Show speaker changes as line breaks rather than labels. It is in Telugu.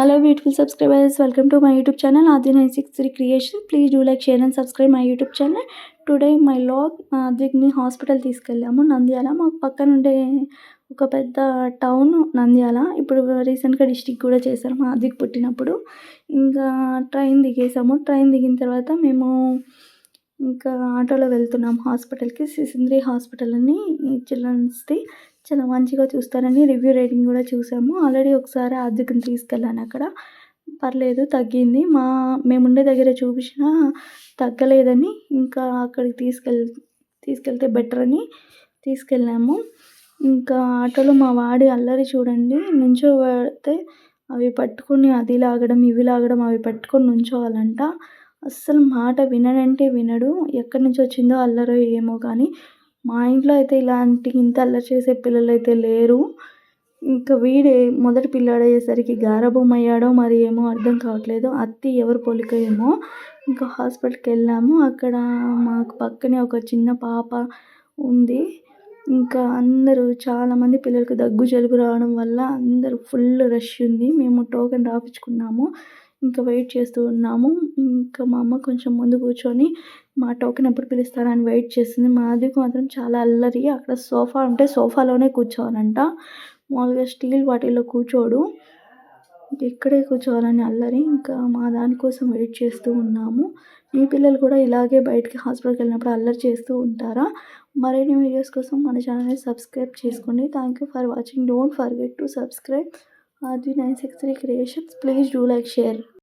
Hello beautiful subscribers, welcome to my YouTube channel Adi963 Creation. Please do like, share and subscribe my YouTube channel. Today my vlog దిగ్ని హాస్పిటల్ తీసుకెళ్ళాము నంద్యాల. మాకు పక్కనుండే ఒక పెద్ద టౌన్ నంద్యాల. ఇప్పుడు రీసెంట్గా డిస్టిక్ కూడా చేశారు మా దిగ్ పుట్టినప్పుడు. ఇంకా ట్రైన్ దిగేసాము. ట్రైన్ దిగిన తర్వాత మేము ఇంకా ఆటోలో వెళ్తున్నాం హాస్పిటల్కి. సిసింద్రి హాస్పిటల్ అని చిల్డ్రన్స్ది చాలా మంచిగా చూస్తారని రివ్యూ రేటింగ్ కూడా చూసాము. ఆల్రెడీ ఒకసారి ఆదిత్యని తీసుకెళ్ళాను. అక్కడ పర్లేదు తగ్గింది. మేముండే దగ్గర చూపించినా తగ్గలేదని ఇంకా అక్కడికి తీసుకెళ్తే బెటర్ అని తీసుకెళ్ళాము. ఇంకా ఆటోలో మా వాడి అల్లరి చూడండి. నుంచోబడితే అవి పట్టుకొని అది లాగడం ఇవి లాగడం అవి పట్టుకొని నుంచోవాలంట. అస్సలు మాట వినడంటే వినడు. ఎక్కడి నుంచి వచ్చిందో అల్లరో ఏమో కానీ మా ఇంట్లో అయితే ఇంత అల్లరి చేసే పిల్లలైతే లేరు. ఇంకా వీడే మొదటి పిల్లాడయ్యేసరికి గారాబం అయ్యాడో మరి ఏమో అర్థం కావట్లేదు. అత్తి ఎవరు పోలిక ఏమో. ఇంకా హాస్పిటల్కి వెళ్ళాము. అక్కడ మాకు పక్కనే ఒక చిన్న పాప ఉంది. ఇంకా అందరూ చాలామంది పిల్లలకు దగ్గు జలుబు రావడం వల్ల అందరూ ఫుల్ రష్ ఉంది. మేము టోకెన్ రాపించుకున్నాము. ఇంకా వెయిట్ చేస్తూ ఉన్నాము. ఇంకా మా అమ్మ కొంచెం ముందు కూర్చొని మా టోకెన్ ఎప్పుడు పిలుస్తారా అని వెయిట్ చేస్తుంది. మా ఆదికు మాత్రం చాలా అల్లరి. అక్కడ సోఫా ఉంటే సోఫాలోనే కూర్చోవాలంట. మామూలుగా స్టీల్ వాటిల్లో కూర్చోడు. ఇక్కడే కూర్చోవాలని అల్లరి. ఇంకా మా దానికోసం వెయిట్ చేస్తూ ఉన్నాము. మీ పిల్లలు కూడా ఇలాగే బయటికి హాస్పిటల్కి వెళ్ళినప్పుడు అల్లరి చేస్తూ ఉంటారా? మరిన్ని వీడియోస్ కోసం మన ఛానల్ని సబ్స్క్రైబ్ చేసుకోండి. Thank you for watching. Don't forget to subscribe Adi963 Creations. Please do like, share.